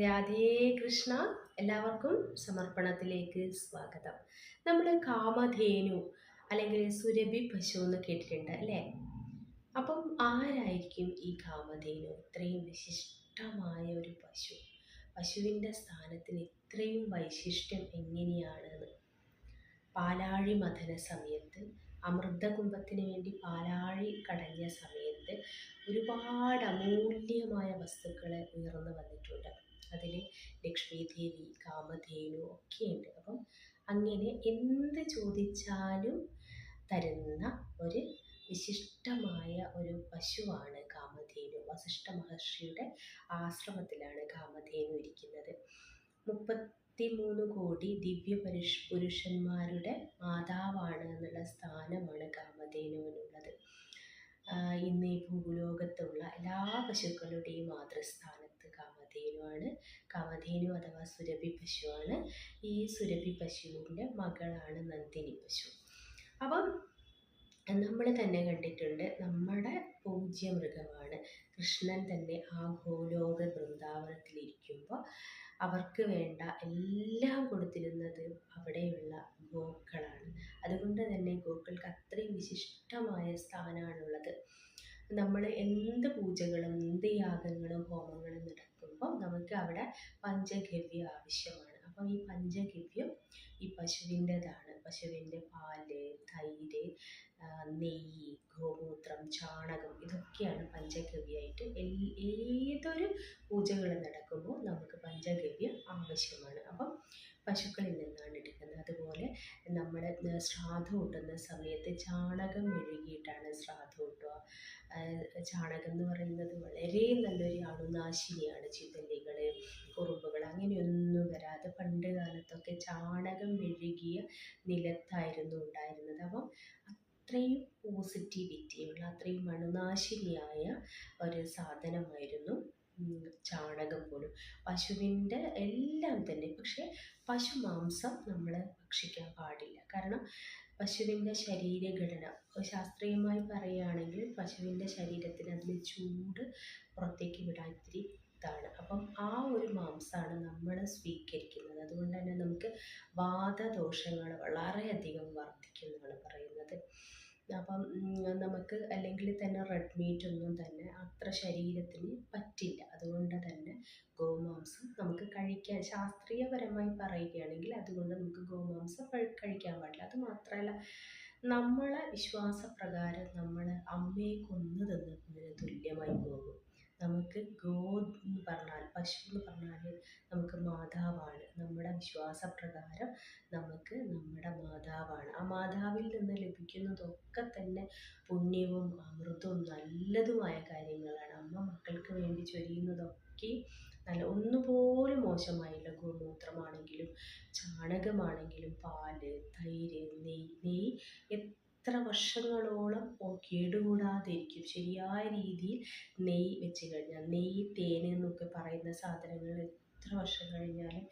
രാധേ കൃഷ്ണ. എല്ലാവർക്കും സമർപ്പണത്തിലേക്ക് സ്വാഗതം. നമ്മൾ കാമധേനു അല്ലെങ്കിൽ സുരഭി പശു എന്ന് കേട്ടിട്ടുണ്ട് അല്ലേ? അപ്പം ആരായിരിക്കും ഈ കാമധേനു? ഇത്രയും വിശിഷ്ടമായ ഒരു പശു, പശുവിൻ്റെ സ്ഥാനത്തിന് ഇത്രയും വൈശിഷ്ട്യം എങ്ങനെയാണെന്ന്. പാലാഴി മഥന സമയത്ത്, അമൃതകുംഭത്തിന് വേണ്ടി പാലാഴി കടഞ്ഞ സമയത്ത് ഒരുപാട് അമൂല്യമായ വസ്തുക്കൾ ഉയർന്നു വന്നിട്ടുണ്ട്. അതിൽ ലക്ഷ്മി ദേവി, കാമധേനു ഒക്കെയുണ്ട്. അപ്പം അങ്ങനെ എന്ത് ചോദിച്ചാലും തരുന്ന ഒരു വിശിഷ്ടമായ ഒരു പശുവാണ് കാമധേനു. വസിഷ്ഠ മഹർഷിയുടെ ആശ്രമത്തിലാണ് കാമധേനു ഇരിക്കുന്നത്. 33 കോടി പുരുഷന്മാരുടെ മാതാവാണ് എന്നുള്ള സ്ഥാനമാണ് കാമധേനുവിനുള്ളത്. ഇന്ന് ഈ ഭൂലോകത്തുള്ള എല്ലാ പശുക്കളുടെയും മാതൃസ്ഥാനത്ത് കാമധേനുവാണ്. കാമധേനു അഥവാ സുരഭി പശുവാണ്. ഈ സുരഭി പശുവിൻ്റെ മകളാണ് നന്ദിനി പശു. അപ്പം നമ്മൾ തന്നെ കണ്ടിട്ടുണ്ട്, നമ്മുടെ പൂജ്യ മൃഗമാണ്. കൃഷ്ണൻ തന്നെ ആ ഗോലോക വൃന്ദാവനത്തിലിരിക്കുമ്പോൾ അവർക്ക് വേണ്ട എല്ലാം കൊടുത്തിരുന്നത് അവിടെയുള്ള ഗോക്കളാണ്. അതുകൊണ്ട് തന്നെ ഗോക്കൾക്ക് അത്രയും വിശിഷ്ടമായ സ്ഥാനമാണുള്ളത്. നമ്മൾ എന്ത് പൂജകളും എന്ത് യാഗങ്ങളും ഹോമങ്ങളും നടക്കുമ്പോൾ നമുക്ക് അവിടെ പഞ്ചഗവ്യം ആവശ്യമാണ്. അപ്പം ഈ പഞ്ചഗവ്യം ഈ പശുവിൻ്റെതാണ്. പശുവിൻ്റെ പാല്, തൈര്, നെയ്യ്, ഗോമൂത്രം, ചാണകം ഇതൊക്കെയാണ് പഞ്ചഗവ്യമായിട്ട്. ഏതൊരു പൂജകൾ നടക്കുമ്പോൾ നമുക്ക് പഞ്ചഗവ്യം ആവശ്യമാണ്. അപ്പം പശുക്കളിൽ നിന്നാണ് എടുക്കുന്നത്. അതുപോലെ നമ്മൾ ശ്രാദ്ധം കൂട്ടുന്ന സമയത്ത് ചാണകം മെഴുകിയിട്ടാണ് ശ്രാദ്ധം കൂട്ടുക. ചാണകം എന്ന് പറയുന്നത് വളരെ നല്ലൊരു അണുനാശിനിയാണ്. ചിതല്ലികൾ, കുറുമ്പുകൾ അങ്ങനെയൊന്നും വരാതെ പണ്ട് കാലത്തൊക്കെ ചാണകം മെഴുകിയ നിലത്തായിരുന്നു ഉണ്ടായിരുന്നത്. അപ്പം അത്രയും പോസിറ്റിവിറ്റിയുള്ള, അത്രയും അണുനാശിനിയായ ഒരു സാധനമായിരുന്നു ചാണകം പോലും. പശുവിൻ്റെ എല്ലാം തന്നെ. പക്ഷേ പശു മാംസം നമ്മൾ ഭക്ഷിക്കാൻ പാടില്ല. കാരണം പശുവിൻ്റെ ശരീരഘടന ശാസ്ത്രീയമായി പറയുകയാണെങ്കിൽ പശുവിൻ്റെ ശരീരത്തിന് അതിൽ ചൂട് പുറത്തേക്ക് വിടാൻ ഇത്തിരി ഇതാണ്. അപ്പം ആ ഒരു മാംസമാണ് നമ്മൾ സ്വീകരിക്കുന്നത്. അതുകൊണ്ട് തന്നെ നമുക്ക് വാതദോഷങ്ങൾ വളരെയധികം വർദ്ധിക്കും എന്നാണ് പറയുന്നത്. അപ്പം നമുക്ക് അല്ലെങ്കിൽ തന്നെ റെഡ് മീറ്റ് ഒന്നും തന്നെ അത്ര ശരീരത്തിന് പറ്റില്ല. അതുകൊണ്ട് തന്നെ ഗോമാംസം നമുക്ക് കഴിക്കാൻ, ശാസ്ത്രീയപരമായി പറയുകയാണെങ്കിൽ അതുകൊണ്ട് നമുക്ക് ഗോമാംസം കഴിക്കാൻ പാടില്ല. അതുമാത്രമല്ല, നമ്മളെ വിശ്വാസപ്രകാരം നമ്മൾ അമ്മയെ കൊന്നു തിന്നതിന് തുല്യമായി പോകും. നമുക്ക് ഗോ എന്ന് പറഞ്ഞാൽ, പശു എന്ന് പറഞ്ഞാൽ നമുക്ക് മാതാവാണ്. നമ്മുടെ വിശ്വാസപ്രകാരം നമുക്ക് നമ്മുടെ മാതാവാണ്. ആ മാതാവിൽ നിന്ന് ലഭിക്കുന്നതൊക്കെ തന്നെ പുണ്യവും അമൃതവും നല്ലതുമായ കാര്യങ്ങളാണ്. അമ്മ മക്കൾക്ക് വേണ്ടി ചൊരിയുന്നതൊക്കെ നല്ല, ഒന്നുപോലും മോശമായില്ല. ഗോമൂത്രമാണെങ്കിലും ചാണകമാണെങ്കിലും പാല്, തൈര്, നെയ്യ് എത്ര വർഷങ്ങളോളം കേടുകൂടാതിരിക്കും. ശരിയായ രീതിയിൽ നെയ്യ് വെച്ച് കഴിഞ്ഞാൽ, നെയ്യ്, തേൻ എന്നൊക്കെ പറയുന്ന സാധനങ്ങൾ എത്ര വർഷം കഴിഞ്ഞാലും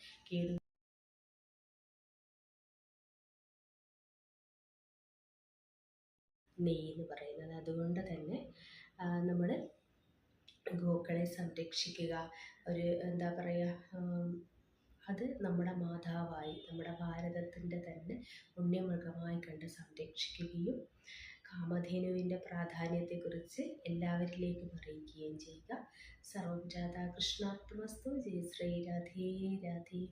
നെയ്യ് എന്ന് പറയുന്നത്. അതുകൊണ്ട് തന്നെ നമ്മൾ ഗോക്കളെ സംരക്ഷിക്കുക, ഒരു എന്താ പറയുക, അത് നമ്മുടെ മാതാവായി, നമ്മുടെ ഭാരതത്തിൻ്റെ തന്നെ പുണ്യമൃഗമായി കണ്ട് സംരക്ഷിക്കുകയും കാമധേനുവിൻ്റെ പ്രാധാന്യത്തെക്കുറിച്ച് എല്ലാവരിലേക്കും അറിയിക്കുകയും ചെയ്യുക. സർവം രാധാകൃഷ്ണാർപ്പണമസ്തു. ജയ ശ്രീ രാധേ രാധേ.